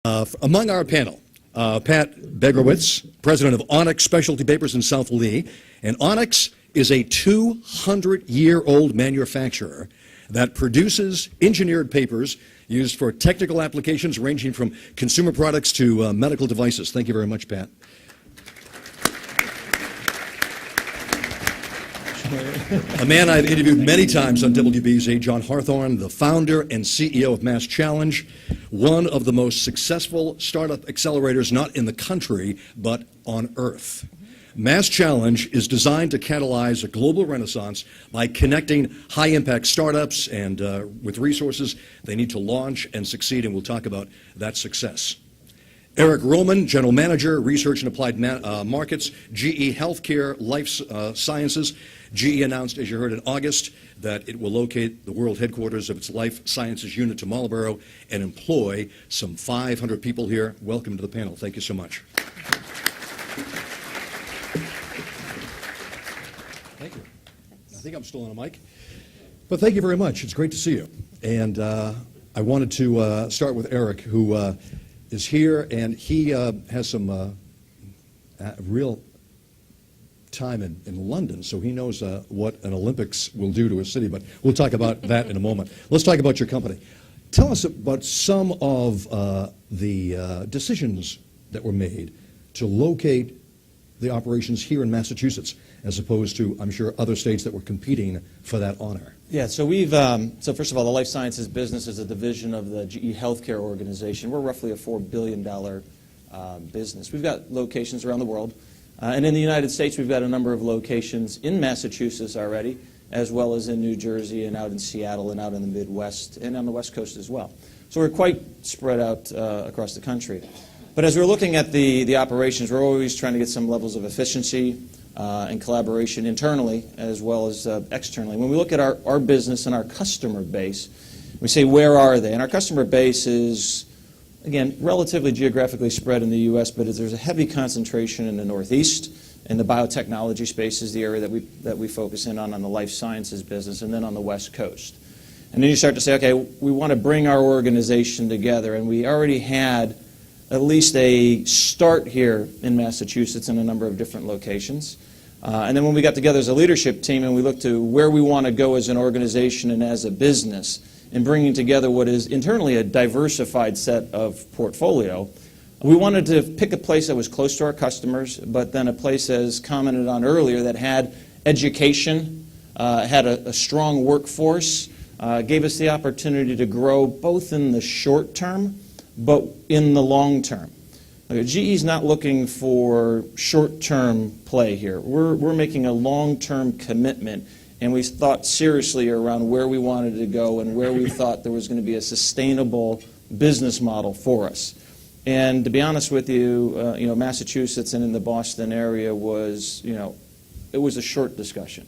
Among our panel, Pat Begrowicz, president of Onyx Specialty Papers in South Lee. And Onyx is a 200-year-old manufacturer that produces engineered papers used for technical applications ranging from consumer products to medical devices. Thank you very much, Pat. A man I've interviewed many times on WBZ, John Harthorne, the founder and CEO of MassChallenge, one of the most successful startup accelerators not in the country, but on Earth. MassChallenge is designed to catalyze a global renaissance by connecting high-impact startups and with resources they need to launch and succeed, and we'll talk about that success. Eric Roman, General Manager, Research and Applied Markets, GE Healthcare Life Sciences. GE announced, as you heard in August, that it will locate the world headquarters of its Life Sciences unit to Marlborough and employ some 500 people here. Welcome to the panel. Thank you so much. Thank you. I think I'm still on a mic. But thank you very much. It's great to see you. And I wanted to start with Eric, who is here, and he has some real time in London, so he knows what an Olympics will do to a city, but we'll talk about that in a moment. Let's talk about your company. Tell us about some of the decisions that were made to locate the operations here in Massachusetts, as opposed to, I'm sure, other states that were competing for that honor. Yeah, so we've, so first of all, the Life Sciences business is a division of the GE Healthcare organization. We're roughly a $4 billion business. We've got locations around the world. And in the United States, we've got a number of locations in Massachusetts already, as well as in New Jersey and out in Seattle and out in the Midwest and on the West Coast as well. So we're quite spread out across the country. But as we're looking at the operations, we're always trying to get some levels of efficiency and collaboration internally as well as externally. When we look at our business and our customer base, we say, where are they? And our customer base is, again, relatively geographically spread in the U.S., but there's a heavy concentration in the Northeast, and the biotechnology space is the area that we focus in on the life sciences business, and then on the West Coast. And then you start to say, okay, we want to bring our organization together, and we already had at least a start here in Massachusetts in a number of different locations. And then when we got together as a leadership team and we looked to where we want to go as an organization and as a business, and bringing together what is internally a diversified set of portfolio, we wanted to pick a place that was close to our customers, but then a place, as commented on earlier, that had education, had a strong workforce, gave us the opportunity to grow both in the short term, but in the long term. GE's not looking for short-term play here. We're making a long-term commitment, and we thought seriously around where we wanted to go and where we thought there was going to be a sustainable business model for us. And to be honest with you, Massachusetts and in the Boston area was, it was a short discussion.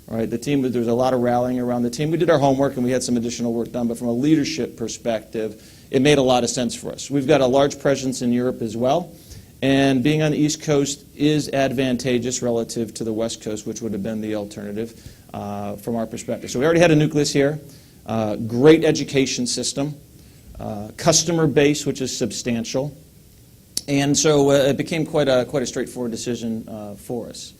Right? The team, there was a lot of rallying around the team. We did our homework and we had some additional work done, but from a leadership perspective, it made a lot of sense for us. We've got a large presence in Europe as well, and being on the East Coast is advantageous relative to the West Coast, which would have been the alternative from our perspective. So we already had a nucleus here, great education system, customer base, which is substantial, and so it became quite a straightforward decision for us.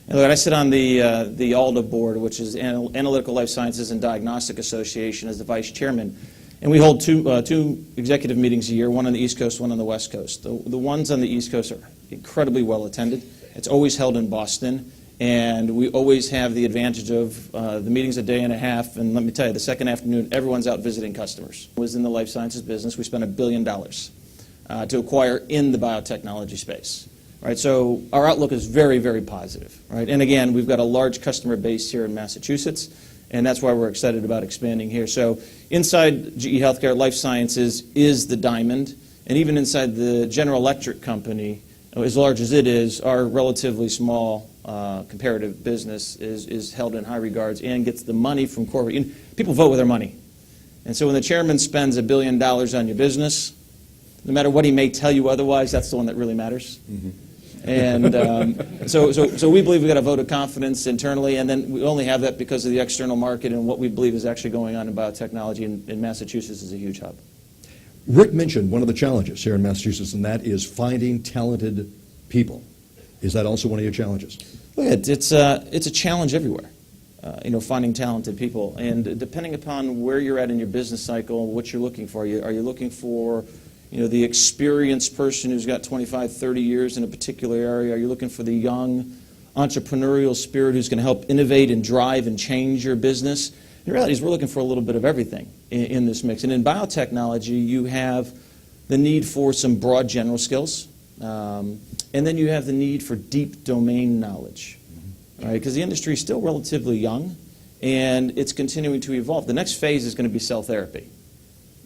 And look, I sit on the ALDA board, which is Analytical Life Sciences and Diagnostic Association, as the vice chairman. And we hold two executive meetings a year, one on the East Coast, one on the West Coast. The ones on the East Coast are incredibly well attended. It's always held in Boston, and we always have the advantage of the meetings a day and a half. And let me tell you, the second afternoon, everyone's out visiting customers. I was in the life sciences business. We spent $1 billion to acquire in the biotechnology space. Right, so our outlook is very, very positive. Right? And again, we've got a large customer base here in Massachusetts, and that's why we're excited about expanding here. So inside GE Healthcare, Life Sciences is the diamond, and even inside the General Electric company, as large as it is, our relatively small comparative business is held in high regards and gets the money from corporate. People vote with their money. And so when the chairman spends $1 billion on your business, no matter what he may tell you otherwise, that's the one that really matters. Mm-hmm. And so we believe we've got a vote of confidence internally, and then we only have that because of the external market and what we believe is actually going on in biotechnology, and Massachusetts is a huge hub. Rick mentioned one of the challenges here in Massachusetts, and that is finding talented people. Is that also one of your challenges? It's a challenge everywhere, finding talented people. And depending upon where you're at in your business cycle, what you're looking for. Are you looking for the experienced person who's got 25, 30 years in a particular area? Are you looking for the young entrepreneurial spirit who's going to help innovate and drive and change your business? The reality is we're looking for a little bit of everything in this mix. And in biotechnology, you have the need for some broad general skills, and then you have the need for deep domain knowledge, right? Because the industry is still relatively young, and it's continuing to evolve. The next phase is going to be cell therapy.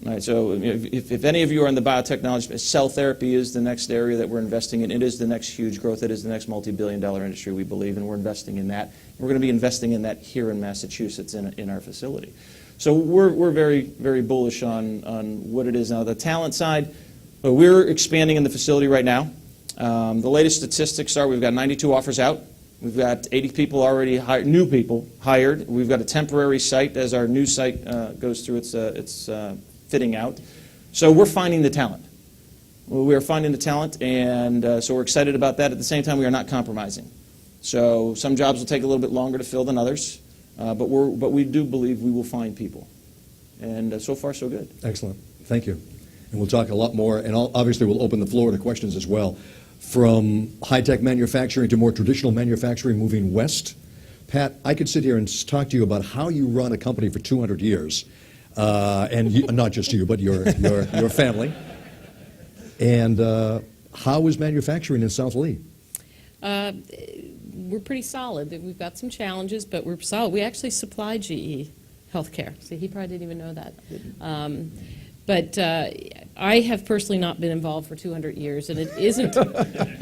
Right, so if any of you are in the biotechnology space, cell therapy is the next area that we're investing in. It is the next huge growth. It is the next multi-billion-dollar industry, we believe, and we're investing in that. We're going to be investing in that here in Massachusetts in our facility. So we're very, very bullish on what it is now. The talent side, we're expanding in the facility right now. The latest statistics are we've got 92 offers out. We've got 80 people already hired, new people hired. We've got a temporary site as our new site goes through its fitting out. So we're finding the talent. We are finding the talent, and so we're excited about that. At the same time, we are not compromising. So some jobs will take a little bit longer to fill than others, but we do believe we will find people. And so far, so good. Excellent. Thank you. And we'll talk a lot more, and obviously we'll open the floor to questions as well. From high-tech manufacturing to more traditional manufacturing moving west, Pat, I could sit here and talk to you about how you run a company for 200 years. Not just you, but your family. And how is manufacturing in South Lee? We're pretty solid. We've got some challenges, but we're solid. We actually supply GE Healthcare. See, he probably didn't even know that. But I have personally not been involved for 200 years, and it isn't,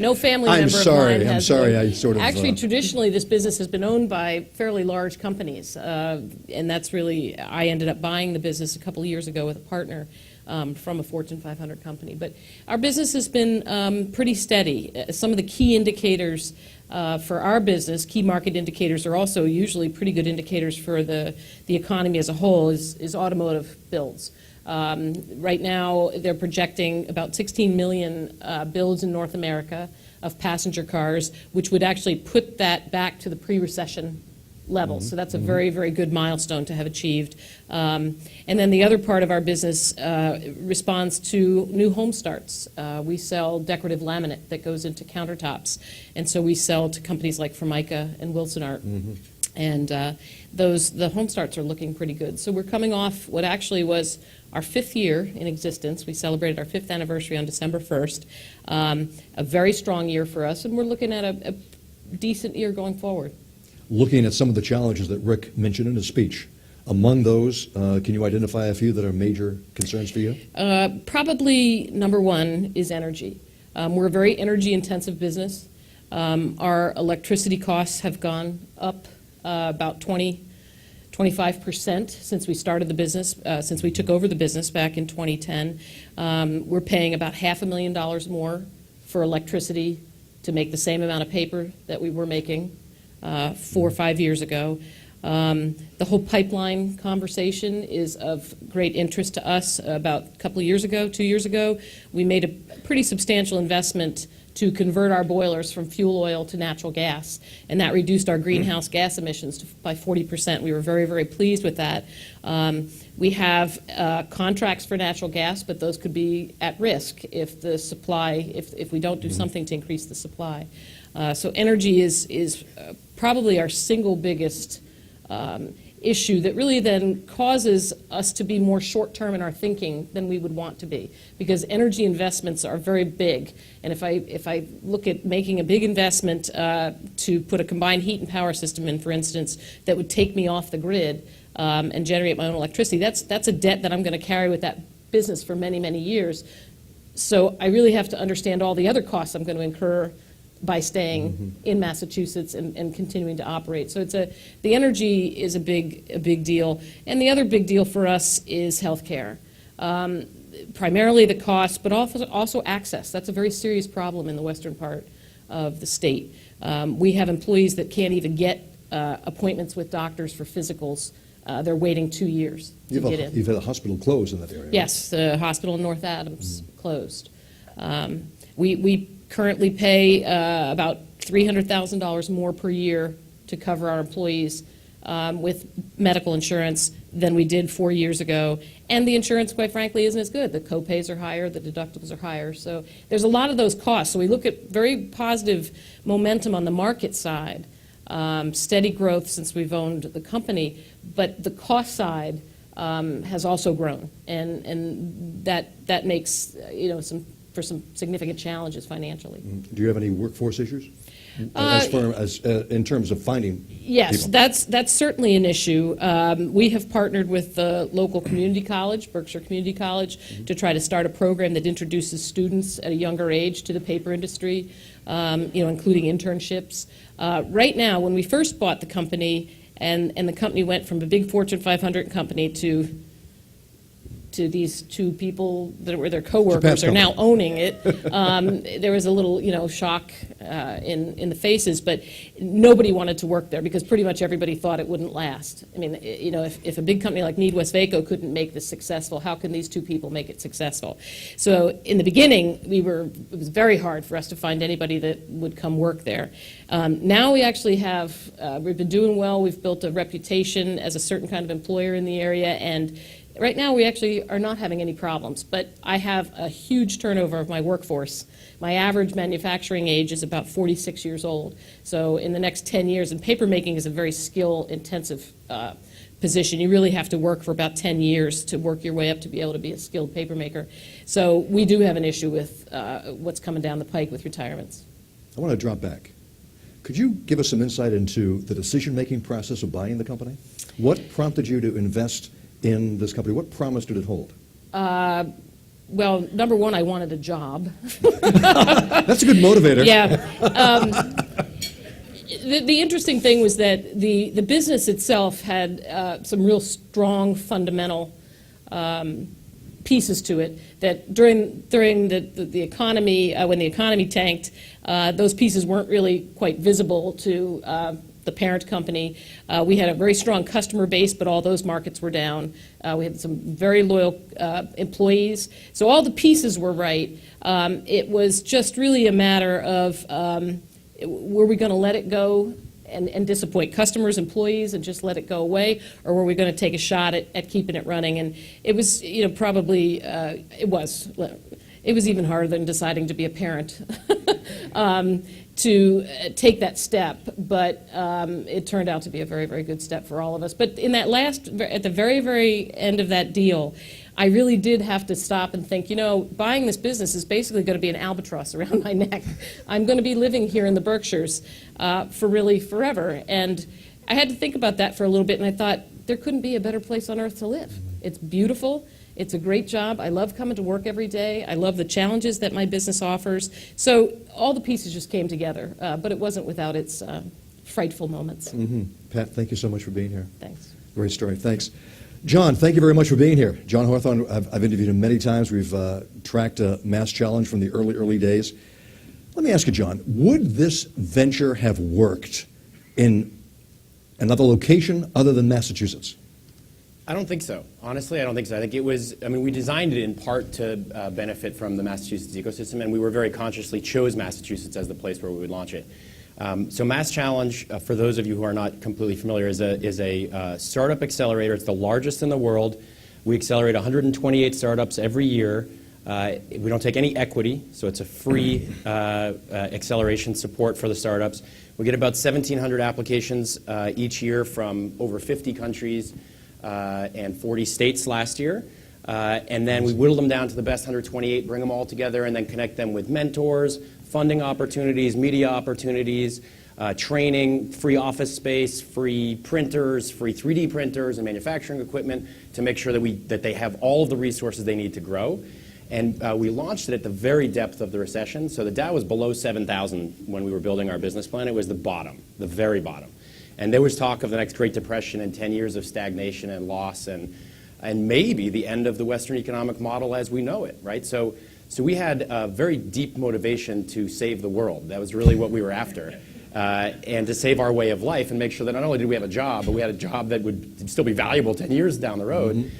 no family member of mine has. I'm sorry, I sort of... Actually, traditionally, this business has been owned by fairly large companies, and that's really, I ended up buying the business a couple of years ago with a partner from a Fortune 500 company. But our business has been pretty steady. Some of the key indicators for our business, key market indicators, are also usually pretty good indicators for the economy as a whole, is automotive builds. Right now, they're projecting about 16 million builds in North America of passenger cars, which would actually put that back to the pre-recession levels. So that's a very, very good milestone to have achieved. And then the other part of our business responds to new home starts. We sell decorative laminate that goes into countertops. And so we sell to companies like Formica and Wilson Art. And the home starts are looking pretty good. So we're coming off what actually was our 5th year in existence. We celebrated our 5th anniversary on December 1st. A very strong year for us, and we're looking at a decent year going forward. Looking at some of the challenges that Rick mentioned in his speech, among those, can you identify a few that are major concerns for you? Probably number one is energy. We're a very energy-intensive business. Our electricity costs have gone up about 25% since we started the business, since we took over the business back in 2010. We're paying about $500,000 more for electricity to make the same amount of paper that we were making 4 or 5 years ago. The whole pipeline conversation is of great interest to us. About a couple of years ago, 2 years ago, we made a pretty substantial investment to convert our boilers from fuel oil to natural gas, and that reduced our greenhouse gas emissions by 40%. We were very, very pleased with that. We have contracts for natural gas, but those could be at risk if the supply, if we don't do something to increase the supply. So energy is probably our single biggest issue that really then causes us to be more short-term in our thinking than we would want to be, because energy investments are very big. And if I look at making a big investment to put a combined heat and power system in, for instance, that would take me off the grid and generate my own electricity, that's a debt that I'm going to carry with that business for many, many years. So I really have to understand all the other costs I'm going to incur by staying in Massachusetts and continuing to operate. So the energy is a big deal. And the other big deal for us is healthcare. Primarily the cost, but also access. That's a very serious problem in the western part of the state. We have employees that can't even get appointments with doctors for physicals they're waiting 2 years to get in. You've had a hospital close in that area. Yes, the hospital in North Adams closed. We currently pay about $300,000 more per year to cover our employees with medical insurance than we did 4 years ago. And the insurance, quite frankly, isn't as good. The co-pays are higher, the deductibles are higher. So there's a lot of those costs. So we look at very positive momentum on the market side, steady growth since we've owned the company, but the cost side has also grown, and that makes some significant challenges financially. Do you have any workforce issues? In terms of finding Yes, people? that's certainly an issue. We have partnered with the local community college, Berkshire Community College, to try to start a program that introduces students at a younger age to the paper industry, including internships. Right now, when we first bought the company, and the company went from a big Fortune 500 company to these two people that were their coworkers are now owning it. There was a little, shock in the faces, but nobody wanted to work there because pretty much everybody thought it wouldn't last. I mean, if a big company like Midwest-Vaco couldn't make this successful, how can these two people make it successful? So in the beginning, it was very hard for us to find anybody that would come work there. Now we actually have, we've been doing well. We've built a reputation as a certain kind of employer in the area, and right now, we actually are not having any problems, but I have a huge turnover of my workforce. My average manufacturing age is about 46 years old. So in the next 10 years, and paper making is a very skill-intensive position. You really have to work for about 10 years to work your way up to be able to be a skilled paper maker. So we do have an issue with what's coming down the pike with retirements. I want to drop back. Could you give us some insight into the decision-making process of buying the company? What prompted you to invest in this company? What promise did it hold? Well, number one, I wanted a job. That's a good motivator. Yeah. The interesting thing was that the business itself had some real strong fundamental pieces to it that during the economy, when the economy tanked, those pieces weren't really quite visible to the parent company. We had a very strong customer base, but all those markets were down. We had some very loyal employees. So all the pieces were right. It was just really a matter of were we going to let it go and disappoint customers, employees, and just let it go away, or were we going to take a shot at keeping it running? And it was, probably, it was even harder than deciding to be a parent. To take that step, but it turned out to be a very, very good step for all of us. But in that at the very, very end of that deal, I really did have to stop and think, buying this business is basically going to be an albatross around my neck. I'm going to be living here in the Berkshires for really forever. And I had to think about that for a little bit, and I thought, there couldn't be a better place on earth to live. It's beautiful. It's a great job. I love coming to work every day. I love the challenges that my business offers. So all the pieces just came together, but it wasn't without its frightful moments. Mm-hmm. Pat, thank you so much for being here. Thanks. Great story. Thanks. John, thank you very much for being here. John Harthorne, I've interviewed him many times. We've tracked MassChallenge from the early days. Let me ask you, John, would this venture have worked in another location other than Massachusetts? I don't think so. Honestly, I don't think so. I think it was, we designed it in part to benefit from the Massachusetts ecosystem, and we were very consciously chose Massachusetts as the place where we would launch it. So MassChallenge, for those of you who are not completely familiar, is a startup accelerator. It's the largest in the world. We accelerate 128 startups every year. We don't take any equity, so it's a free acceleration support for the startups. We get about 1,700 applications each year from over 50 countries and 40 states last year. And then we whittle them down to the best 128, bring them all together, and then connect them with mentors, funding opportunities, media opportunities, training, free office space, free printers, free 3D printers and manufacturing equipment to make sure that they have all of the resources they need to grow. And we launched it at the very depth of the recession. So the Dow was below 7,000 when we were building our business plan. It was the bottom, the very bottom. And there was talk of the next Great Depression and 10 years of stagnation and loss and maybe the end of the Western economic model as we know it, right? So we had a very deep motivation to save the world. That was really what we were after. and to save our way of life and make sure that not only did we have a job, but we had a job that would still be valuable 10 years down the road.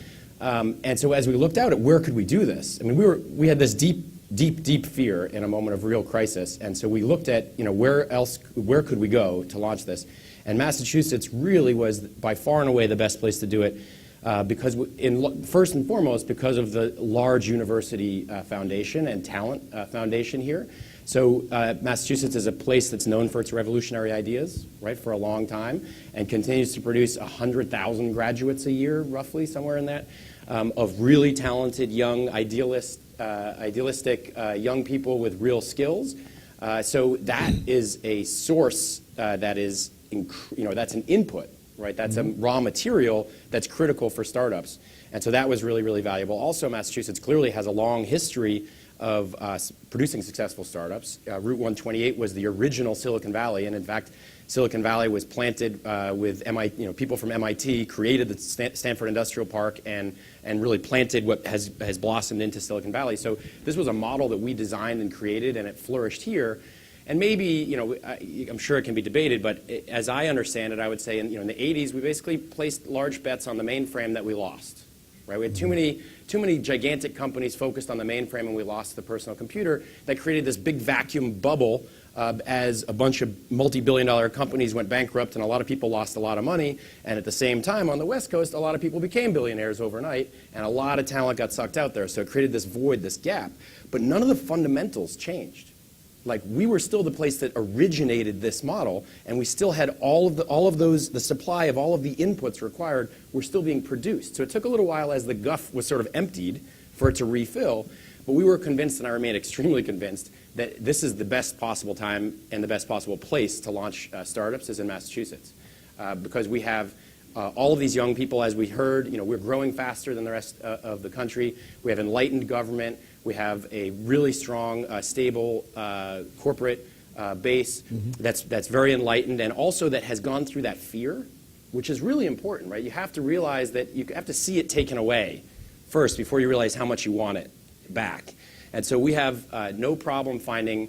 And so as we looked out at where could we do this, I mean, we had this deep fear in a moment of real crisis, and so we looked at, where could we go to launch this? And Massachusetts really was by far and away the best place to do it, because first and foremost because of the large university foundation and talent foundation here. So Massachusetts is a place that's known for its revolutionary ideas, right, for a long time, and continues to produce 100,000 graduates a year, roughly, somewhere in that, of really talented, young, idealistic young people with real skills. So that is a source that is, that's an input, right? That's a raw material that's critical for startups. And so that was really, really valuable. Also, Massachusetts clearly has a long history of producing successful startups. Route 128 was the original Silicon Valley, and in fact, Silicon Valley was planted with MIT, people from MIT created the Stanford Industrial Park and really planted what has blossomed into Silicon Valley. So this was a model that we designed and created, and it flourished here. And maybe, I'm sure it can be debated, but as I understand it, I would say in the 80s, we basically placed large bets on the mainframe that we lost. Right? We had too many gigantic companies focused on the mainframe, and we lost the personal computer. That created this big vacuum bubble as a bunch of multi-billion-dollar companies went bankrupt, and a lot of people lost a lot of money. And at the same time, on the West Coast, a lot of people became billionaires overnight, and a lot of talent got sucked out there. So it created this void, this gap. But none of the fundamentals changed. Like, we were still the place that originated this model, and we still had all of those, the supply of all of the inputs required were still being produced. So it took a little while as the guff was sort of emptied for it to refill, but we were convinced, and I remain extremely convinced, that this is the best possible time and the best possible place to launch startups is in Massachusetts. Because we have all of these young people, as we heard, we're growing faster than the rest of the country. We have enlightened government. We have a really strong, stable corporate base that's very enlightened, and also that has gone through that fear, which is really important, right? You have to realize that you have to see it taken away first before you realize how much you want it back. And so we have no problem finding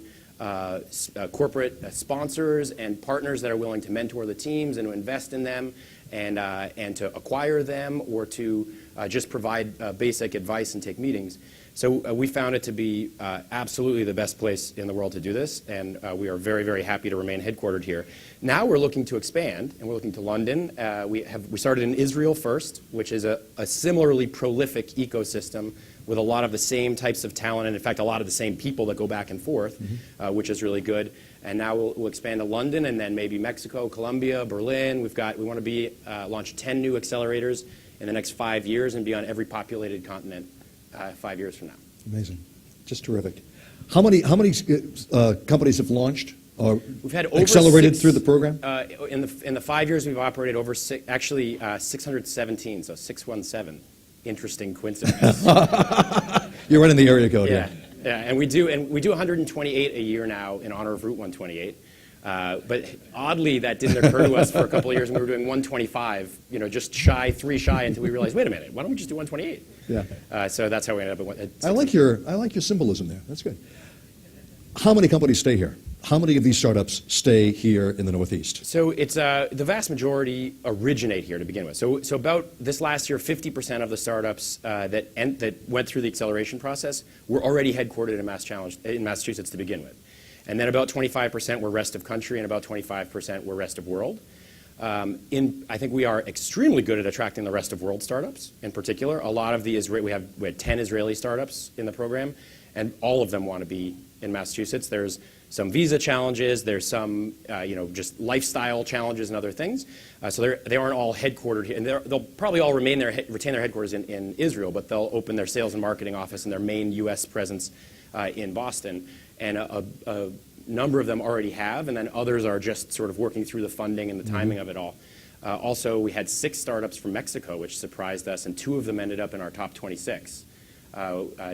corporate sponsors and partners that are willing to mentor the teams and to invest in them and to acquire them or to just provide basic advice and take meetings. So we found it to be absolutely the best place in the world to do this, and we are very, very happy to remain headquartered here. Now we're looking to expand, and we're looking to London. We started in Israel first, which is a similarly prolific ecosystem with a lot of the same types of talent, and in fact, a lot of the same people that go back and forth, which is really good. And now we'll expand to London, and then maybe Mexico, Colombia, Berlin. We want to launch 10 new accelerators in the next 5 years and be on every populated continent 5 years from now. Amazing. Just terrific. How many companies have launched or we've had over accelerated through the program? In the 5 years we've operated over 617, so 617. Interesting coincidence. You're right in the area code. Yeah, and we do 128 a year now in honor of Route 128. But oddly, that didn't occur to us for a couple of years, and we were doing 125, just three shy, until we realized, wait a minute, why don't we just do 128? Yeah. So that's how we ended up at I like your symbolism there. That's good. How many companies stay here? How many of these startups stay here in the Northeast? So it's the vast majority originate here to begin with. So about this last year, 50% of the startups that went through the acceleration process were already headquartered in MassChallenge in Massachusetts to begin with. And then about 25% were rest of country, and about 25% were rest of world. I think we are extremely good at attracting the rest of world startups. In particular, a lot of the we had 10 Israeli startups in the program, and all of them want to be in Massachusetts. There's some visa challenges. There's some just lifestyle challenges and other things. So they aren't all headquartered here, and they'll probably all retain their headquarters in Israel, but they'll open their sales and marketing office and their main U.S. presence in Boston. And a number of them already have, and then others are just sort of working through the funding and the timing of it all. Also, we had 6 startups from Mexico, which surprised us, and 2 of them ended up in our top 26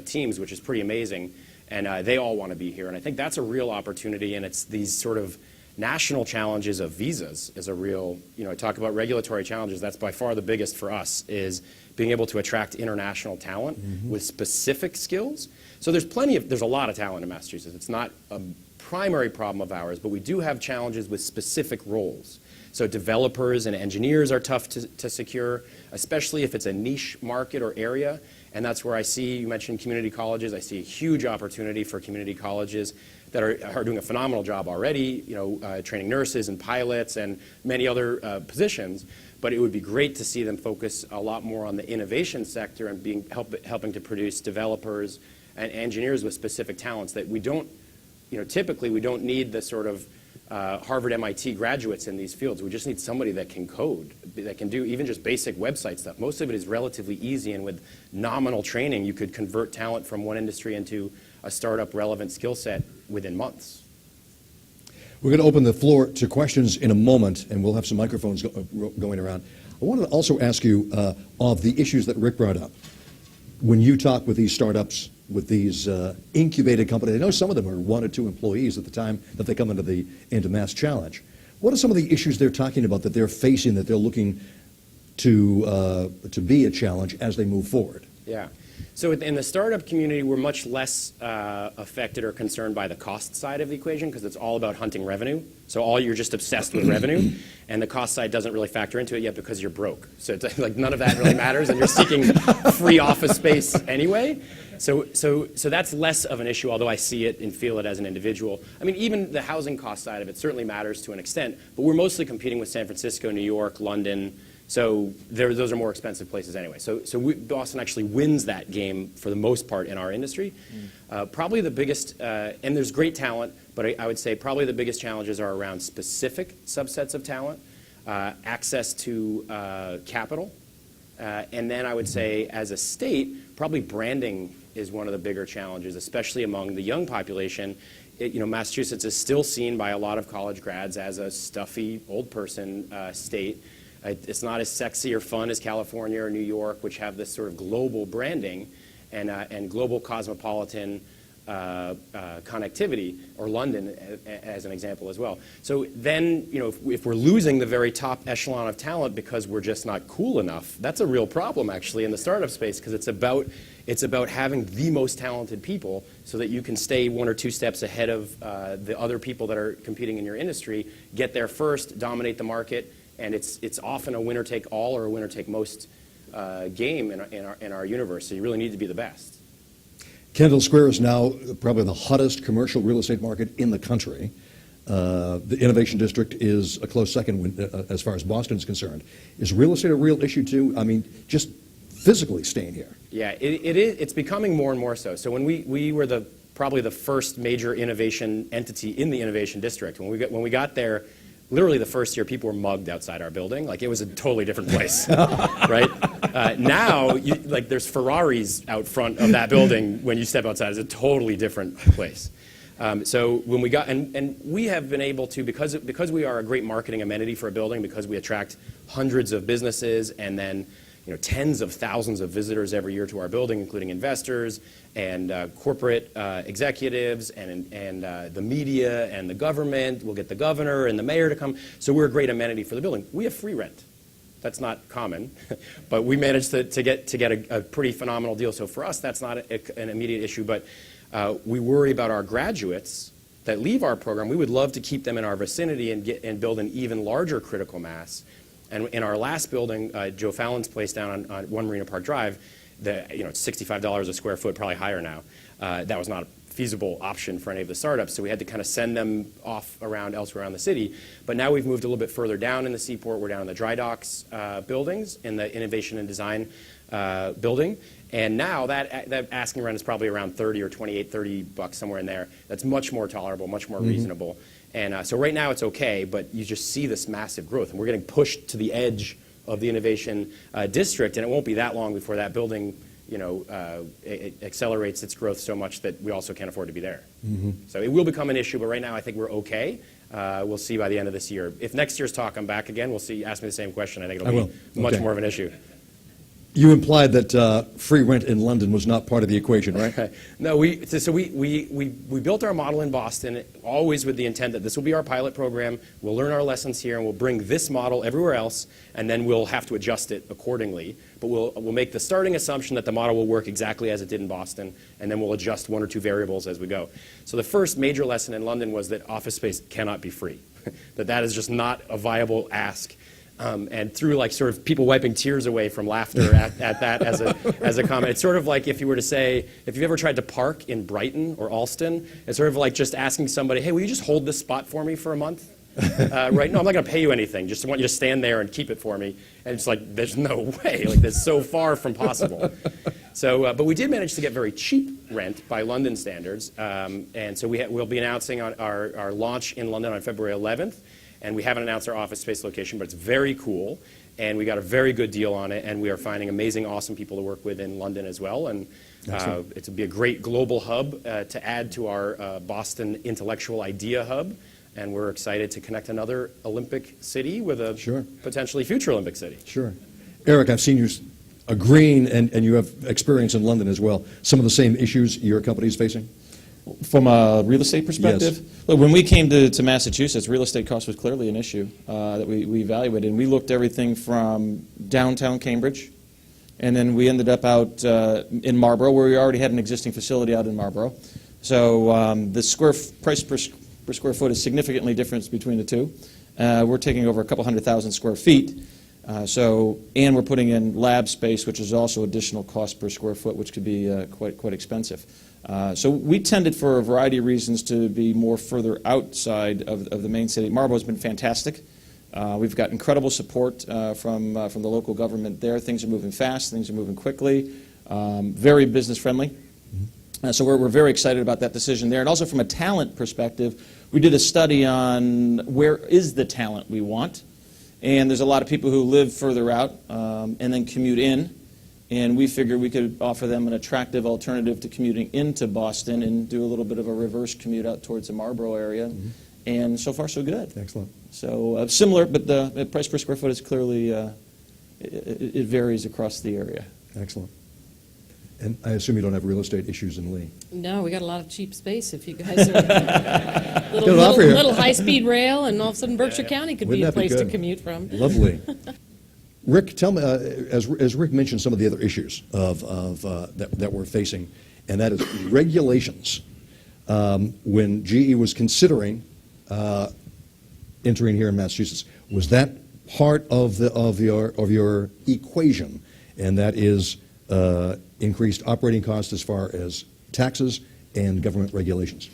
teams, which is pretty amazing. And they all want to be here. And I think that's a real opportunity, and it's these sort of national challenges of visas is a real, I talk about regulatory challenges, that's by far the biggest for us, is being able to attract international talent with specific skills. So there's a lot of talent in Massachusetts. It's not a primary problem of ours, but we do have challenges with specific roles. So developers and engineers are tough to secure, especially if it's a niche market or area. And that's where I see, you mentioned community colleges, I see a huge opportunity for community colleges that are doing a phenomenal job already, training nurses and pilots and many other positions. But it would be great to see them focus a lot more on the innovation sector and helping to produce developers and engineers with specific talents that we don't, typically we don't need the sort of Harvard, MIT graduates in these fields. We just need somebody that can code, that can do even just basic website stuff. Most of it is relatively easy, and with nominal training, you could convert talent from one industry into a startup relevant skill set within months. We're going to open the floor to questions in a moment, and we'll have some microphones going around. I wanted to also ask you of the issues that Rick brought up. When you talk with these startups, with these incubated companies, I know some of them are 1 or 2 employees at the time that they come into MassChallenge. What are some of the issues they're talking about that they're facing, that they're looking to be a challenge as they move forward? Yeah. So in the startup community, we're much less affected or concerned by the cost side of the equation because it's all about hunting revenue. So you're just obsessed with revenue, and the cost side doesn't really factor into it yet because you're broke. So it's like none of that really matters, and you're seeking free office space anyway. So that's less of an issue, although I see it and feel it as an individual. I mean, even the housing cost side of it certainly matters to an extent, but we're mostly competing with San Francisco, New York, London. So those are more expensive places anyway. So Boston actually wins that game for the most part in our industry. Probably the biggest, and there's great talent, but I would say probably the biggest challenges are around specific subsets of talent, access to capital, and then I would say as a state, probably branding is one of the bigger challenges, especially among the young population. Massachusetts is still seen by a lot of college grads as a stuffy old person state. It's not as sexy or fun as California or New York, which have this sort of global branding and global cosmopolitan connectivity, or London as an example as well. So then, if we're losing the very top echelon of talent because we're just not cool enough, that's a real problem actually in the startup space, because it's about having the most talented people so that you can stay 1 or 2 steps ahead of the other people that are competing in your industry, get there first, dominate the market. And it's often a winner-take-all or a winner-take-most game in our universe. So you really need to be the best. Kendall Square is now probably the hottest commercial real estate market in the country. The Innovation District is a close second as far as Boston is concerned. Is real estate a real issue too? I mean, just physically staying here. Yeah, it is. It's becoming more and more so. So when we were probably the first major innovation entity in the Innovation District. When we got there, literally the first year, people were mugged outside our building. Like, it was a totally different place, right? Now, there's Ferraris out front of that building when you step outside. It's a totally different place. So when we got, and we have been able to, because we are a great marketing amenity for a building, because we attract hundreds of businesses and then tens of thousands of visitors every year to our building, including investors and corporate executives and the media and the government. We'll get the governor and the mayor to come. So we're a great amenity for the building. We have free rent. That's not common, but we managed to get a pretty phenomenal deal. So for us, that's not an immediate issue, but we worry about our graduates that leave our program. We would love to keep them in our vicinity and build an even larger critical mass. And in our last building, Joe Fallon's place down on 1 Marina Park Drive, it's $65 a square foot, probably higher now. That was not a feasible option for any of the startups, so we had to kind of send them off elsewhere around the city. But now we've moved a little bit further down in the seaport. We're down in the dry docks buildings, in the innovation and design building. And now that asking rent is probably around $30 or $28, $30 somewhere in there. That's much more tolerable, much more reasonable. And so right now it's okay, but you just see this massive growth. And we're getting pushed to the edge of the innovation district, and it won't be that long before that building it accelerates its growth so much that we also can't afford to be there. So it will become an issue, but right now I think we're okay. We'll see by the end of this year. If next year's talk I'm back again, we'll see. Ask me the same question. I think it'll be much more of an issue. You implied that free rent in London was not part of the equation, right? No, we built our model in Boston always with the intent that this will be our pilot program. We'll learn our lessons here, and we'll bring this model everywhere else, and then we'll have to adjust it accordingly. But we'll make the starting assumption that the model will work exactly as it did in Boston, and then we'll adjust one or two variables as we go. So the first major lesson in London was that office space cannot be free, that is just not a viable ask. And through like sort of people wiping tears away from laughter at that as a comment. It's sort of like if you were to say, if you've ever tried to park in Brighton or Alston, it's sort of like just asking somebody, hey, will you just hold this spot for me for a month? Right? No, I'm not going to pay you anything. Just want you to stand there and keep it for me. And it's like, there's no way. Like, that's so far from possible. So, but we did manage to get very cheap rent by London standards. And so we'll be announcing our launch in London on February 11th. And we haven't announced our office space location, but it's very cool. And we got a very good deal on it. And we are finding amazing, awesome people to work with in London as well. And it'll be a great global hub to add to our Boston intellectual idea hub. And we're excited to connect another Olympic city with a potentially future Olympic city. Sure. Eric, I've seen you agreeing, and you have experience in London as well. Some of the same issues your company is facing? From a real estate perspective? Yes. Look, when we came to Massachusetts, real estate cost was clearly an issue that we evaluated. And we looked everything from downtown Cambridge, and then we ended up out in Marlborough, where we already had an existing facility out in Marlborough. So the price per square foot is significantly different between the two. We're taking over a couple 100,000 square feet. And we're putting in lab space, which is also additional cost per square foot, which could be quite expensive. So we tended, for a variety of reasons, to be more further outside of the main city. Marlborough's been fantastic. We've got incredible support from the local government there. Things are moving fast. Things are moving quickly. Very business friendly. So we're very excited about that decision there. And also from a talent perspective, we did a study on where is the talent we want. And there's a lot of people who live further out and then commute in. And we figured we could offer them an attractive alternative to commuting into Boston and do a little bit of a reverse commute out towards the Marlborough area. Mm-hmm. And so far, so good. Excellent. So similar, but the price per square foot is clearly, it varies across the area. Excellent. And I assume you don't have real estate issues in Lee. No, we got a lot of cheap space if you guys are little high-speed rail, and all of a sudden Berkshire County could be a place to commute from. Lovely. Rick, tell me, as Rick mentioned, some of the other issues that we're facing, and that is regulations. When GE was considering entering here in Massachusetts, was that part of your equation? And that is increased operating costs as far as taxes and government regulations.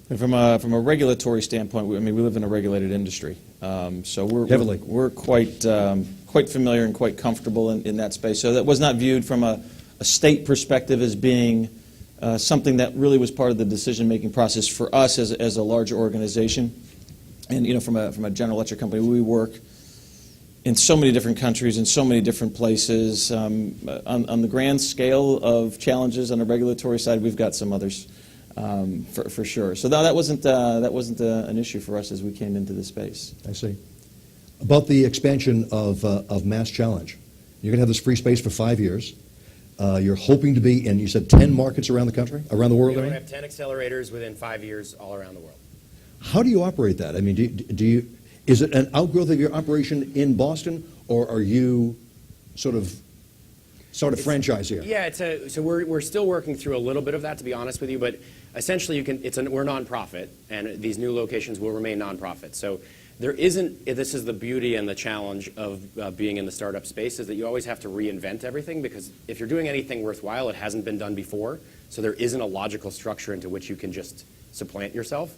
And from a regulatory standpoint, we live in a regulated industry, so we're quite familiar and quite comfortable in that space. So that was not viewed from a state perspective as being something that really was part of the decision-making process for us as a larger organization. And from a General Electric company, we work in so many different countries, in so many different places. On the grand scale of challenges on the regulatory side, we've got some others for sure. So that wasn't an issue for us as we came into the space. I see. About the expansion of MassChallenge, you're going to have this free space for 5 years. You're hoping to be in, you said, 10 markets around the country, around the world. We're going to have 10 accelerators within 5 years all around the world. How do you operate that? I mean, do you? Is it an outgrowth of your operation in Boston, or are you sort of franchise here? Yeah, so we're still working through a little bit of that, to be honest with you. But essentially, we're nonprofit, and these new locations will remain nonprofit. So there isn't. This is the beauty and the challenge of being in the startup space, is that you always have to reinvent everything, because if you're doing anything worthwhile, it hasn't been done before. So there isn't a logical structure into which you can just supplant yourself.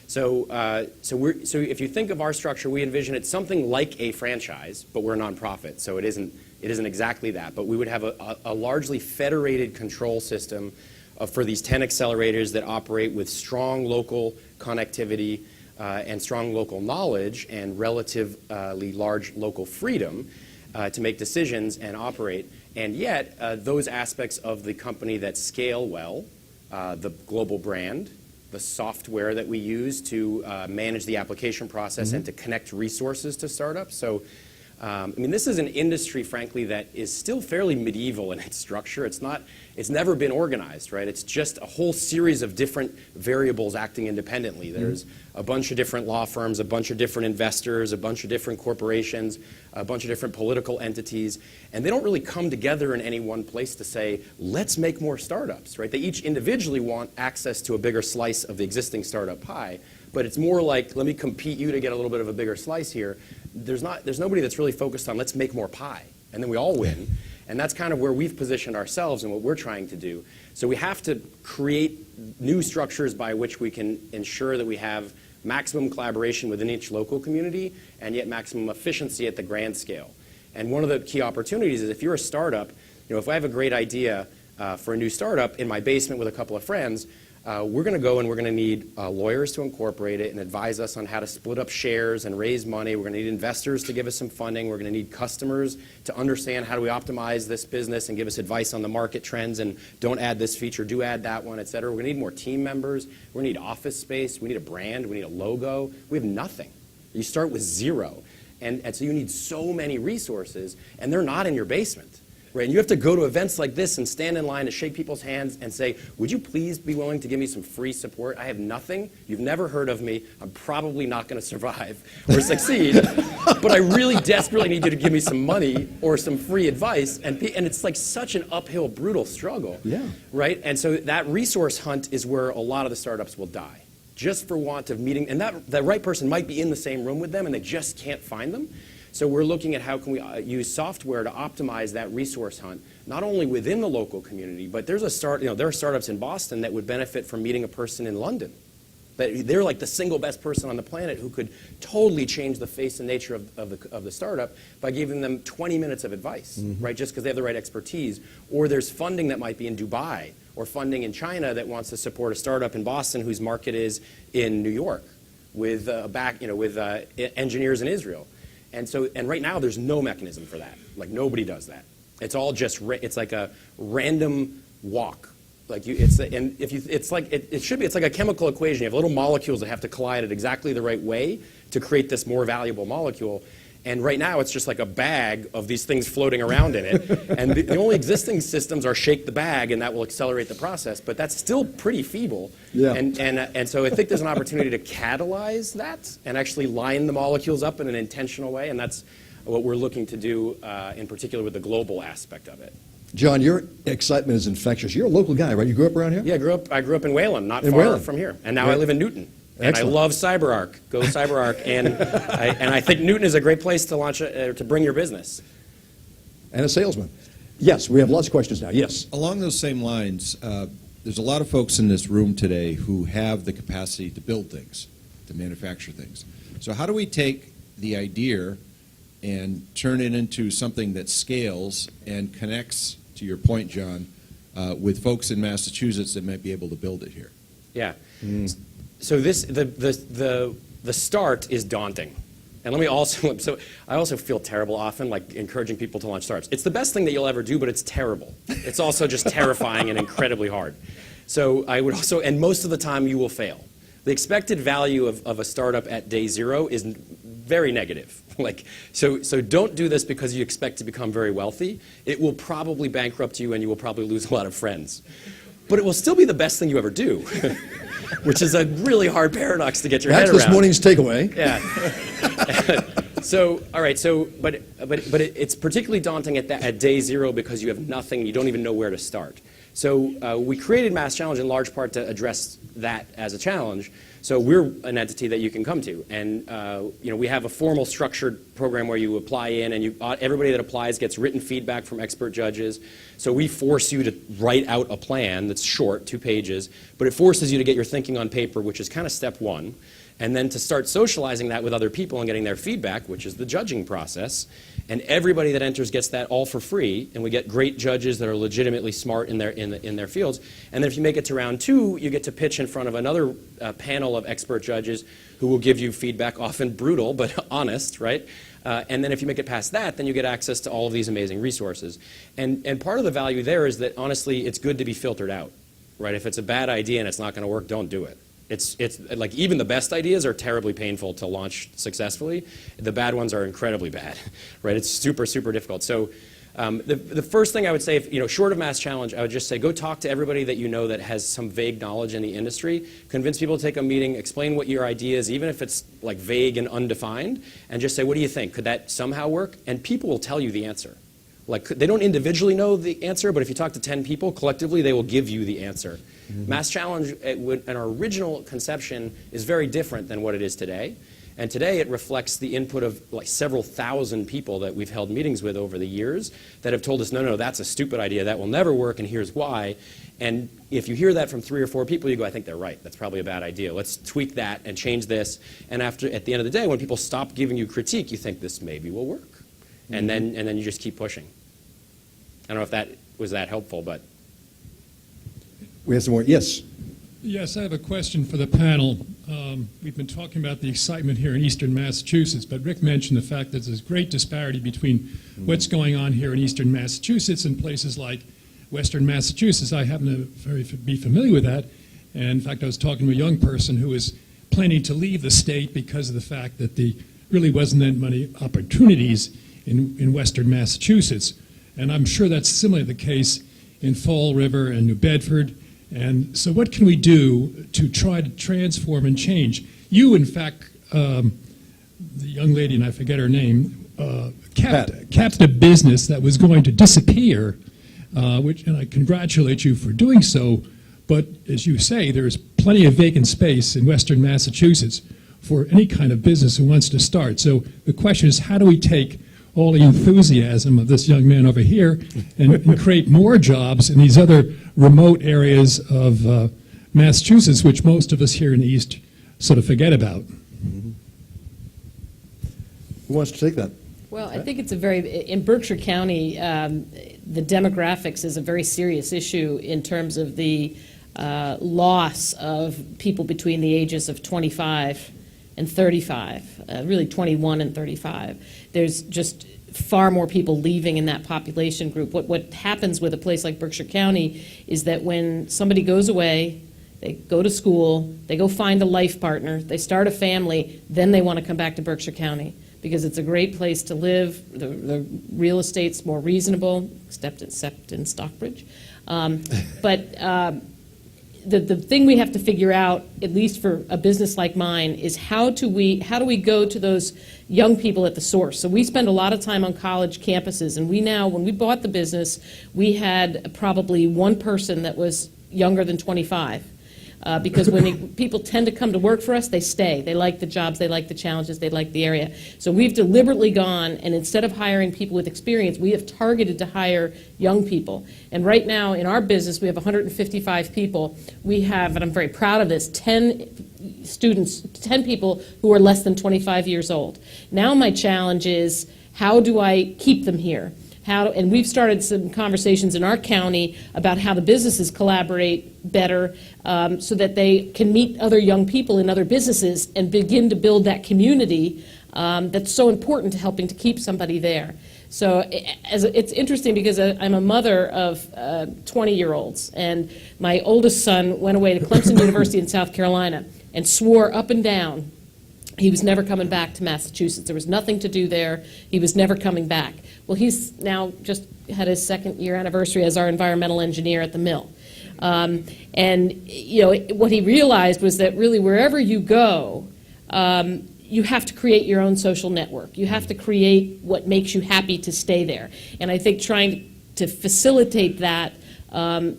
So if you think of our structure, we envision it something like a franchise, but we're a nonprofit, so it isn't exactly that. But we would have a largely federated control system for these 10 accelerators that operate with strong local connectivity and strong local knowledge and relatively large local freedom to make decisions and operate. And yet, those aspects of the company that scale well, the global brand, the software that we use to manage the application process and to connect resources to startups. So I mean, this is an industry, frankly, that is still fairly medieval in its structure. It's never been organized, right? It's just a whole series of different variables acting independently. There's a bunch of different law firms, a bunch of different investors, a bunch of different corporations, a bunch of different political entities, and they don't really come together in any one place to say, let's make more startups, right? They each individually want access to a bigger slice of the existing startup pie, but it's more like, let me compete you to get a little bit of a bigger slice here. There's nobody that's really focused on, let's make more pie, and then we all win. And that's kind of where we've positioned ourselves and what we're trying to do. So we have to create new structures by which we can ensure that we have maximum collaboration within each local community and yet maximum efficiency at the grand scale. And one of the key opportunities is if you're a startup, if I have a great idea for a new startup in my basement with a couple of friends, we're going to go and we're going to need lawyers to incorporate it and advise us on how to split up shares and raise money. We're going to need investors to give us some funding. We're going to need customers to understand how do we optimize this business and give us advice on the market trends and don't add this feature, do add that one, et cetera. We're going to need more team members. We're going to need office space. We need a brand. We need a logo. We have nothing. You start with zero. And so you need so many resources, and they're not in your basement. Right, and you have to go to events like this and stand in line to shake people's hands and say, would you please be willing to give me some free support? I have nothing. You've never heard of me. I'm probably not going to survive or succeed, but I really desperately need you to give me some money or some free advice. And it's like such an uphill, brutal struggle. Yeah. Right? And so that resource hunt is where a lot of the startups will die, just for want of meeting. And that right person might be in the same room with them and they just can't find them. So we're looking at how can we use software to optimize that resource hunt, not only within the local community, but there are startups in Boston that would benefit from meeting a person in London. They're like the single best person on the planet who could totally change the face and nature of the startup by giving them 20 minutes of advice, right? Just because they have the right expertise. Or there's funding that might be in Dubai or funding in China that wants to support a startup in Boston whose market is in New York with engineers in Israel. And right now, there's no mechanism for that. Like, nobody does that. It's all just, it's like a random walk. Like, it's like a chemical equation. You have little molecules that have to collide at exactly the right way to create this more valuable molecule. And right now, it's just like a bag of these things floating around in it. And the only existing systems are shake the bag, and that will accelerate the process. But that's still pretty feeble. Yeah. And so I think there's an opportunity to catalyze that and actually line the molecules up in an intentional way. And that's what we're looking to do, in particular with the global aspect of it. John, your excitement is infectious. You're a local guy, right? You grew up around here? Yeah, I grew up in Wayland, not In far Wayland. from here. And now Yeah. I live in Newton. And Excellent. I love CyberArk. Go CyberArk. And I think Newton is a great place to launch to bring your business. And a salesman. Yes, we have lots of questions now. Yes. Along those same lines, there's a lot of folks in this room today who have the capacity to build things, to manufacture things. So how do we take the idea and turn it into something that scales and connects, to your point, John, with folks in Massachusetts that might be able to build it here? Yeah. So the start is daunting. And let me also, so I also feel terrible often, like encouraging people to launch startups. It's the best thing that you'll ever do, but it's terrible. It's also just terrifying and incredibly hard. So I would also, and most of the time you will fail. The expected value of a startup at day zero is very negative. So don't do this because you expect to become very wealthy. It will probably bankrupt you and you will probably lose a lot of friends. But it will still be the best thing you ever do, which is a really hard paradox to get your head around. That's this morning's takeaway. Yeah. So, all right. So, but it's particularly daunting at day zero because you have nothing. You don't even know where to start. So we created MassChallenge in large part to address that as a challenge. So we're an entity that you can come to, and we have a formal structured program where you apply in, and everybody that applies gets written feedback from expert judges. So we force you to write out a plan that's short, 2 pages, but it forces you to get your thinking on paper, which is kind of step one, and then to start socializing that with other people and getting their feedback, which is the judging process. And everybody that enters gets that all for free, and we get great judges that are legitimately smart in their fields. And then if you make it to round 2, you get to pitch in front of another panel of expert judges who will give you feedback, often brutal but honest, right? And then if you make it past that, then you get access to all of these amazing resources. And part of the value there is that, honestly, it's good to be filtered out, right? If it's a bad idea and it's not going to work, don't do it. It's like even the best ideas are terribly painful to launch successfully. The bad ones are incredibly bad, right? It's super, super difficult. So the first thing I would say, if, short of MassChallenge, I would just say go talk to everybody that you know that has some vague knowledge in the industry. Convince people to take a meeting, explain what your idea is, even if it's like vague and undefined, and just say, what do you think? Could that somehow work? And people will tell you the answer. Like, they don't individually know the answer, but if you talk to 10 people, collectively, they will give you the answer. MassChallenge, in our original conception, is very different than what it is today. And today, it reflects the input of like several thousand people that we've held meetings with over the years that have told us, no, that's a stupid idea, that will never work, and here's why. And if you hear that from 3 or 4 people, you go, I think they're right. That's probably a bad idea. Let's tweak that and change this. And at the end of the day, when people stop giving you critique, you think this maybe will work. And then you just keep pushing. I don't know if that was that helpful, but. We have some more. Yes. Yes, I have a question for the panel. We've been talking about the excitement here in eastern Massachusetts, but Rick mentioned the fact that there's great disparity between what's going on here in eastern Massachusetts and places like western Massachusetts. I happen to be familiar with that. And in fact, I was talking to a young person who was planning to leave the state because of the fact that there really wasn't that many opportunities in western Massachusetts. And I'm sure that's similarly the case in Fall River and New Bedford. And so what can we do to try to transform and change? You, in fact, the young lady, and I forget her name, kept a business that was going to disappear, and I congratulate you for doing so. But as you say, there's plenty of vacant space in western Massachusetts for any kind of business who wants to start. So the question is, how do we take all the enthusiasm of this young man over here and create more jobs in these other remote areas of Massachusetts, which most of us here in the East sort of forget about? Who wants to take that? Well, I think it's in Berkshire County, the demographics is a very serious issue in terms of the loss of people between the ages of 25 and 35, really 21 and 35. There's just far more people leaving in that population group. What happens with a place like Berkshire County is that when somebody goes away, they go to school, they go find a life partner, they start a family, then they want to come back to Berkshire County because it's a great place to live. The real estate's more reasonable, except in Stockbridge. The thing we have to figure out, at least for a business like mine, is how do we go to those young people at the source? So we spend a lot of time on college campuses, and when we bought the business, we had probably one person that was younger than 25. Because when people tend to come to work for us, they stay. They like the jobs, they like the challenges, they like the area. So we've deliberately gone, and instead of hiring people with experience, we have targeted to hire young people. And right now in our business, we have 155 people. We have, and I'm very proud of this, 10 people who are less than 25 years old. Now my challenge is, how do I keep them here? And we've started some conversations in our county about how the businesses collaborate better so that they can meet other young people in other businesses and begin to build that community that's so important to helping to keep somebody there. So it's interesting because I'm a mother of 20-year-olds, and my oldest son went away to Clemson University in South Carolina and swore up and down he was never coming back to Massachusetts. There was nothing to do there. He was never coming back. Well, he's now just had his second-year anniversary as our environmental engineer at the mill. And what he realized was that really wherever you go, you have to create your own social network. You have to create what makes you happy to stay there. And I think trying to facilitate that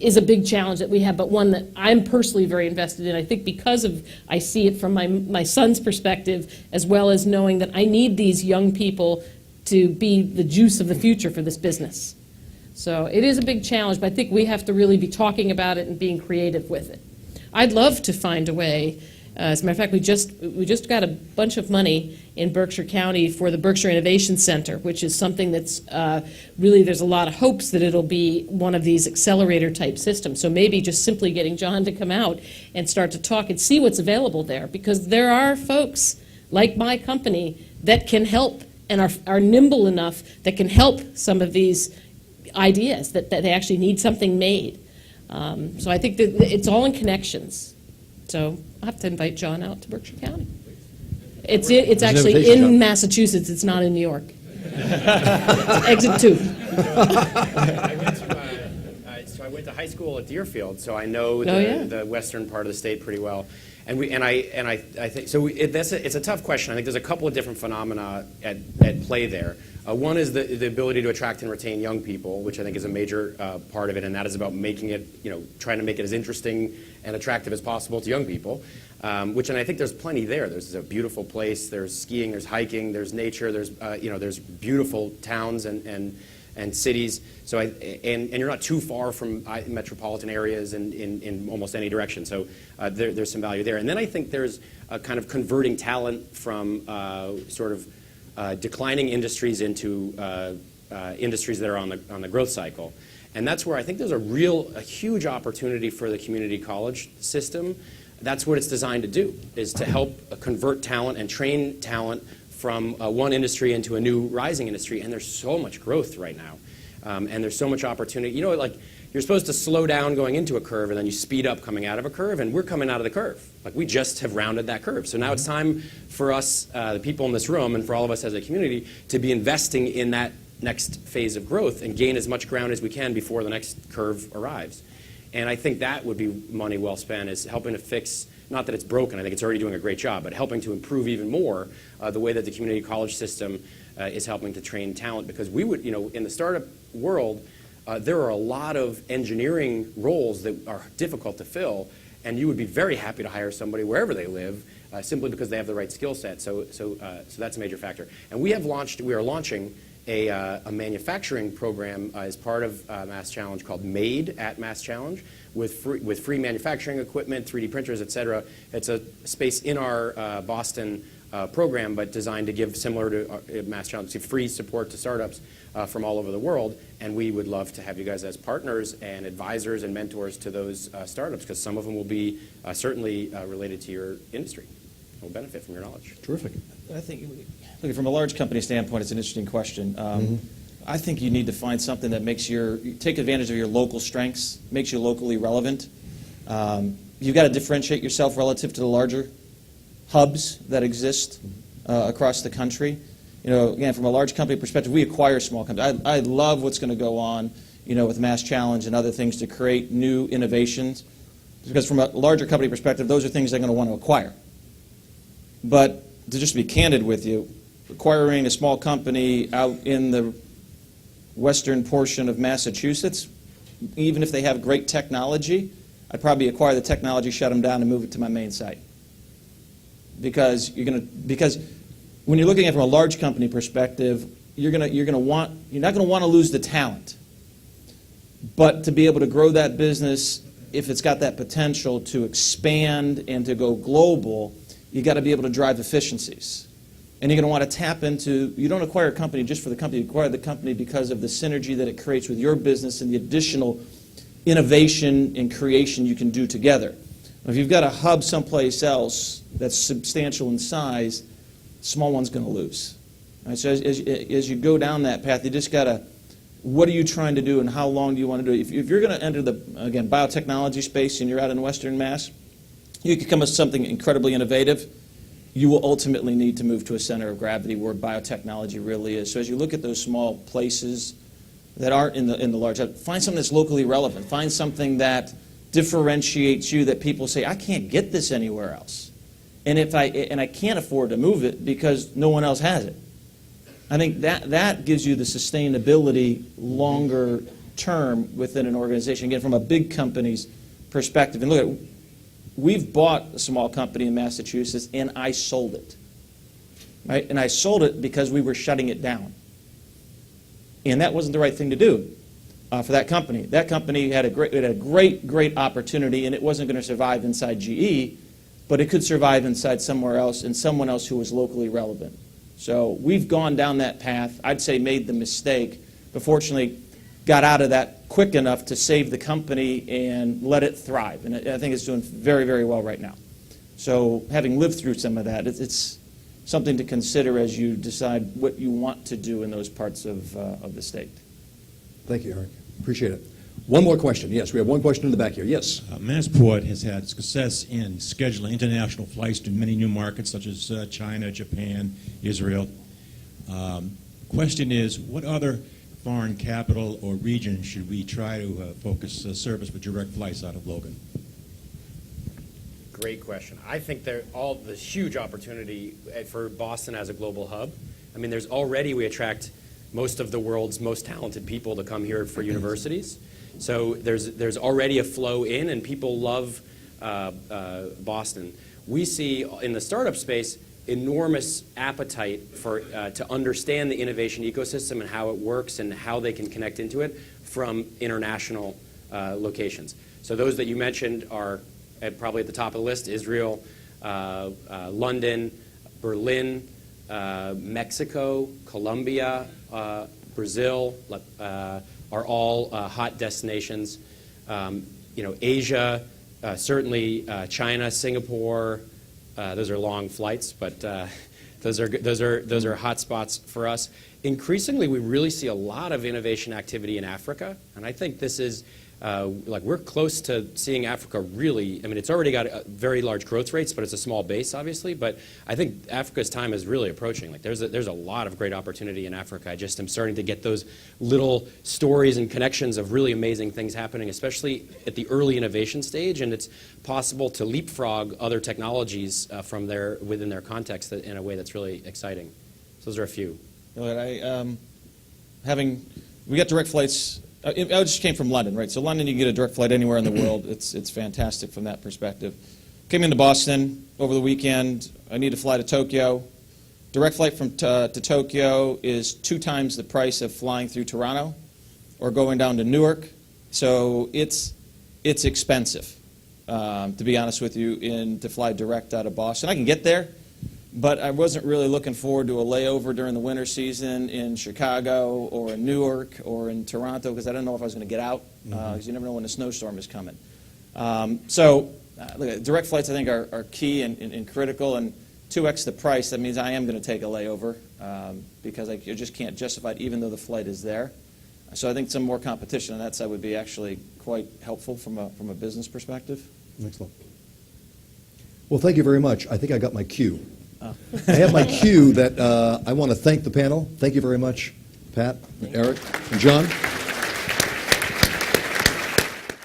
is a big challenge that we have, but one that I'm personally very invested in. I think because I see it from my son's perspective, as well as knowing that I need these young people to be the juice of the future for this business. So it is a big challenge, but I think we have to really be talking about it and being creative with it. I'd love to find a way. As a matter of fact, we just got a bunch of money in Berkshire County for the Berkshire Innovation Center, which is something that's really, there's a lot of hopes that it'll be one of these accelerator type systems. So maybe just simply getting John to come out and start to talk and see what's available there, because there are folks like my company that can help and are nimble enough that can help some of these ideas that they actually need something made. So I think that it's all in connections So I'll have to invite John out to Berkshire County. It's actually invitation, in John. Massachusetts. It's not in New York. It's exit 2. So I went to high school at Deerfield, so I know yeah. the western part of the state pretty well. And I think so. It's a tough question. I think there's a couple of different phenomena at play there. One is the ability to attract and retain young people, which I think is a major part of it, and that is about making it, trying to make it as interesting and attractive as possible to young people. And I think there's plenty there. There's a beautiful place. There's skiing. There's hiking. There's nature. There's there's beautiful towns and cities. So and you're not too far from metropolitan areas in almost any direction. So there's some value there. And then I think there's a kind of converting talent from declining industries into industries that are on the growth cycle. And that's where I think there's a huge opportunity for the community college system. That's what it's designed to do, is to help convert talent and train talent from one industry into a new rising industry. And there's so much growth right now. And there's so much opportunity. Like you're supposed to slow down going into a curve and then you speed up coming out of a curve, and we're coming out of the curve. Like we just have rounded that curve. So now it's time for us, the people in this room, and for all of us as a community, to be investing in that next phase of growth and gain as much ground as we can before the next curve arrives. And I think that would be money well spent, is helping to fix, not that it's broken, I think it's already doing a great job, but helping to improve even more the way that the community college system is helping to train talent. Because we would, in the startup world, there are a lot of engineering roles that are difficult to fill, and you would be very happy to hire somebody wherever they live, simply because they have the right skill set. So that's a major factor. And we are launching a manufacturing program as part of MassChallenge called Made at MassChallenge, with free manufacturing equipment, 3D printers, et cetera. It's a space in our Boston program, but designed to give, similar to MassChallenge, free support to startups from all over the world. And we would love to have you guys as partners and advisors and mentors to those startups, because some of them will be certainly related to your industry. Will benefit from your knowledge. Terrific. I think, look, from a large company standpoint, it's an interesting question. I think you need to find something that makes take advantage of your local strengths, makes you locally relevant. You've got to differentiate yourself relative to the larger hubs that exist across the country. Again, from a large company perspective, we acquire small companies. I love what's going to go on, with MassChallenge and other things to create new innovations, because from a larger company perspective, those are things they're going to want to acquire. But to just be candid with you, acquiring a small company out in the western portion of Massachusetts, even if they have great technology, I'd probably acquire the technology, shut them down, and move it to my main site. Because when you're looking at it from a large company perspective, you're not going to want to lose the talent. But to be able to grow that business, if it's got that potential to expand and to go global, you got to be able to drive efficiencies. And you're going to want to tap into, you don't acquire a company just for the company, you acquire the company because of the synergy that it creates with your business and the additional innovation and creation you can do together. If you've got a hub someplace else that's substantial in size, small one's going to lose. Right? So as you go down that path, you just got to, what are you trying to do and how long do you want to do it? If you're going to enter the, again, biotechnology space and you're out in Western Mass, you could come with something incredibly innovative. You will ultimately need to move to a center of gravity where biotechnology really is. So as you look at those small places that aren't in the large, find something that's locally relevant. Find something that differentiates you, that people say, I can't get this anywhere else. And I can't afford to move it because no one else has it. I think that gives you the sustainability longer term within an organization. Again, from a big company's perspective. And look at, we've bought a small company in Massachusetts, and I sold it. Right? And I sold it because we were shutting it down. And that wasn't the right thing to do for that company. That company had a great opportunity, and it wasn't going to survive inside GE, but it could survive inside somewhere else and someone else who was locally relevant. So we've gone down that path. I'd say made the mistake, but fortunately got out of that quick enough to save the company and let it thrive. And I think it's doing very, very well right now. So having lived through some of that, it's something to consider as you decide what you want to do in those parts of the state. Thank you, Eric. Appreciate it. One more question. Yes, we have one question in the back here. Yes. Massport has had success in scheduling international flights to many new markets such as China, Japan, Israel. Question is, what other foreign capital or region should we try to focus service with direct flights out of Logan? Great question. I think there's huge opportunity for Boston as a global hub. I mean, we attract most of the world's most talented people to come here for universities. So there's already a flow in, and people love Boston. We see in the startup space enormous appetite to understand the innovation ecosystem and how it works and how they can connect into it from international locations. So those that you mentioned are probably at the top of the list: Israel, London, Berlin, Mexico, Colombia, Brazil are all hot destinations. Asia, certainly China, Singapore. Those are long flights, but those are hot spots for us. Increasingly, we really see a lot of innovation activity in Africa, and I think this is we're close to seeing Africa really. I mean, it's already got very large growth rates, but it's a small base, obviously. But I think Africa's time is really approaching. Like, there's a lot of great opportunity in Africa. I just am starting to get those little stories and connections of really amazing things happening, especially at the early innovation stage. And it's possible to leapfrog other technologies within their context in a way that's really exciting. So those are a few. We got direct flights. I just came from London, right? So London, you can get a direct flight anywhere in the world. It's fantastic from that perspective. Came into Boston over the weekend. I need to fly to Tokyo. Direct flight to Tokyo is 2 times the price of flying through Toronto or going down to Newark. So it's expensive, to be honest with you, to fly direct out of Boston. I can get there, but I wasn't really looking forward to a layover during the winter season in Chicago or in Newark or in Toronto because I didn't know if I was going to get out because you never know when a snowstorm is coming. Direct flights I think are key and critical, and 2x the price, that means I am going to take a layover because I just can't justify it even though the flight is there. So I think some more competition on that side would be actually quite helpful from a business perspective. Excellent. Well, thank you very much. I think I got my cue. I have my cue that I want to thank the panel. Thank you very much, Pat, Eric, and John.